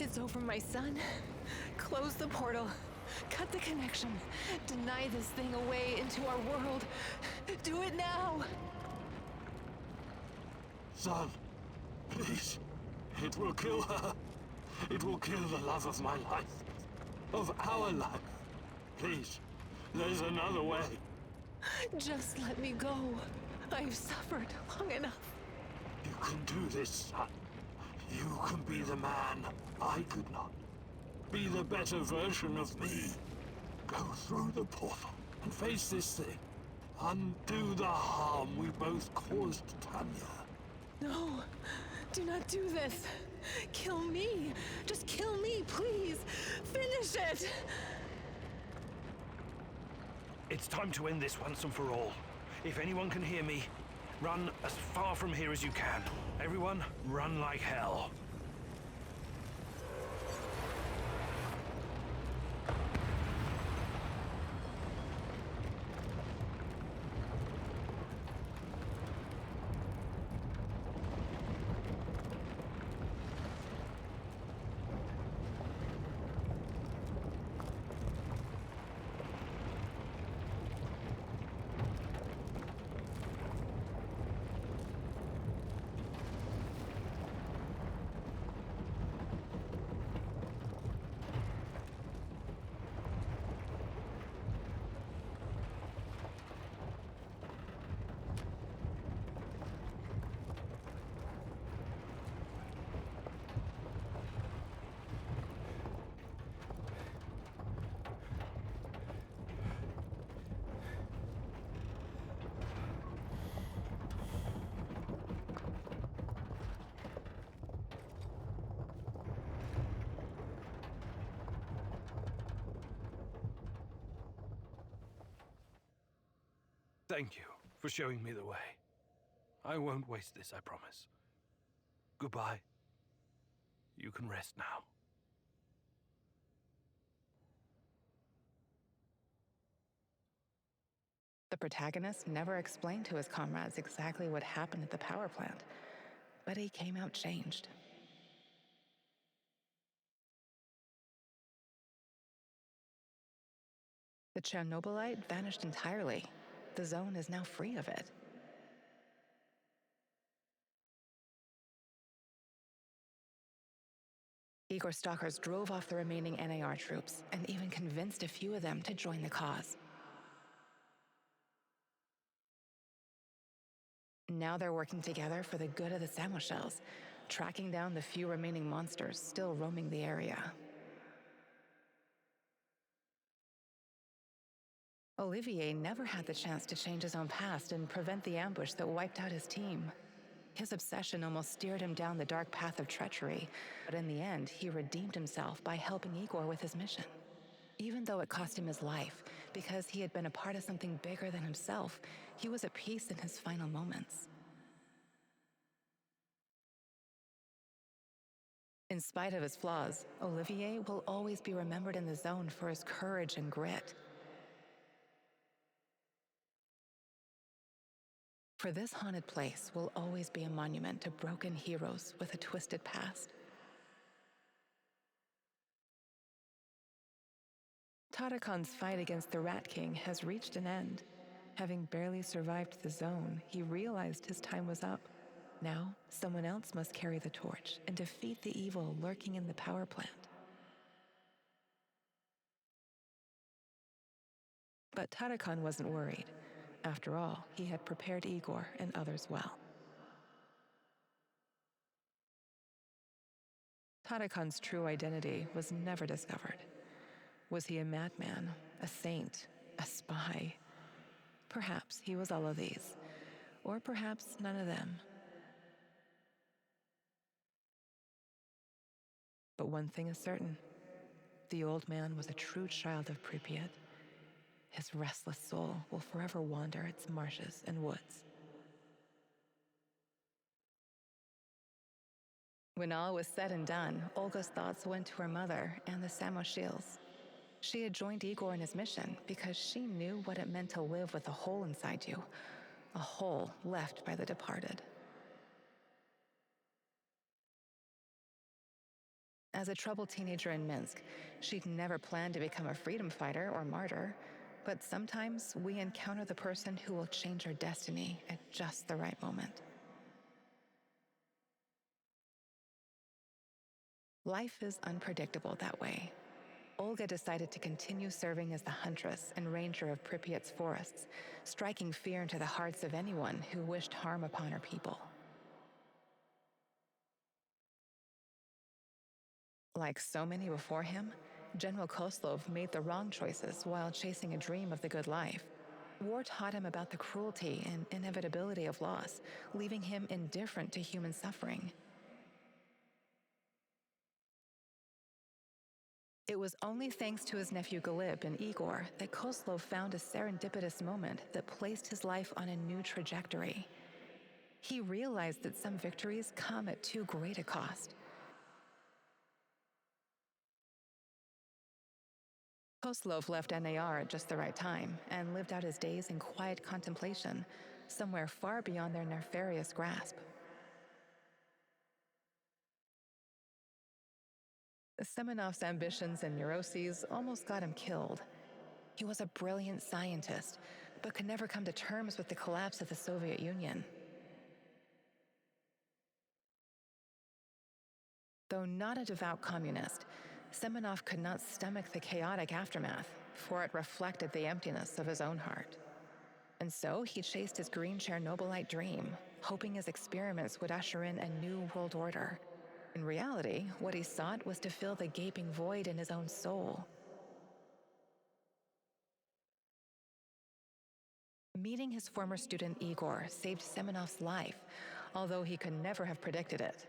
It's over, my son. Close the portal. Cut the connection. Deny this thing away into our world. Do it now! Son, please. It will kill her. It will kill the love of my life. Of our life. Please, there's another way. Just let me go. I've suffered long enough. You can do this, son. You can be the man I could not. Be the better version of me. Go through the portal and face this thing. Undo the harm we both caused Tanya. No, do not do this. Kill me. Just kill me, please. Finish it. It's time to end this once and for all. If anyone can hear me, run as far from here as you can. Everyone, run like hell. Thank you for showing me the way. I won't waste this, I promise. Goodbye. You can rest now. The protagonist never explained to his comrades exactly what happened at the power plant, but he came out changed. The Chernobylite vanished entirely. The zone is now free of it. Igor stalkers drove off the remaining NAR troops and even convinced a few of them to join the cause. Now they're working together for the good of the Samoshels, tracking down the few remaining monsters still roaming the area. Olivier never had the chance to change his own past and prevent the ambush that wiped out his team. His obsession almost steered him down the dark path of treachery, but in the end, he redeemed himself by helping Igor with his mission. Even though it cost him his life, because he had been a part of something bigger than himself, he was at peace in his final moments. In spite of his flaws, Olivier will always be remembered in the zone for his courage and grit. For this haunted place will always be a monument to broken heroes with a twisted past. Tarakan's fight against the Rat King has reached an end. Having barely survived the zone, he realized his time was up. Now, someone else must carry the torch and defeat the evil lurking in the power plant. But Tarakan wasn't worried. After all, he had prepared Igor and others well. Tarakan's true identity was never discovered. Was he a madman, a saint, a spy? Perhaps he was all of these, or perhaps none of them. But one thing is certain. The old man was a true child of Pripyat. His restless soul will forever wander its marshes and woods. When all was said and done, Olga's thoughts went to her mother and the Samoshels. She had joined Igor in his mission because she knew what it meant to live with a hole inside you, a hole left by the departed. As a troubled teenager in Minsk, she'd never planned to become a freedom fighter or martyr, but sometimes we encounter the person who will change our destiny at just the right moment. Life is unpredictable that way. Olga decided to continue serving as the huntress and ranger of Pripyat's forests, striking fear into the hearts of anyone who wished harm upon her people. Like so many before him, General Koslov made the wrong choices while chasing a dream of the good life. War taught him about the cruelty and inevitability of loss, leaving him indifferent to human suffering. It was only thanks to his nephew Galib and Igor that Koslov found a serendipitous moment that placed his life on a new trajectory. He realized that some victories come at too great a cost. Koslov left NAR at just the right time and lived out his days in quiet contemplation, somewhere far beyond their nefarious grasp. Semenov's ambitions and neuroses almost got him killed. He was a brilliant scientist, but could never come to terms with the collapse of the Soviet Union. Though not a devout communist, Semenov could not stomach the chaotic aftermath, for it reflected the emptiness of his own heart. And so he chased his green Chernobylite dream, hoping his experiments would usher in a new world order. In reality, what he sought was to fill the gaping void in his own soul. Meeting his former student Igor saved Semenov's life, although he could never have predicted it.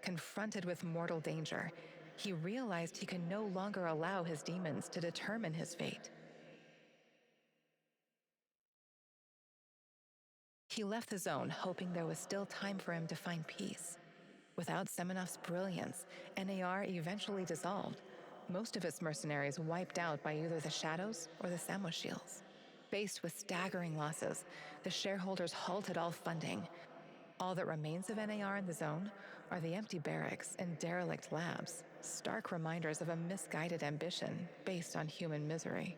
Confronted with mortal danger, he realized he could no longer allow his demons to determine his fate. He left the zone, hoping there was still time for him to find peace. Without Semenov's brilliance, NAR eventually dissolved, most of its mercenaries wiped out by either the Shadows or the Samoshils. Faced with staggering losses, the shareholders halted all funding. All that remains of NAR in the zone are the empty barracks and derelict labs, stark reminders of a misguided ambition based on human misery.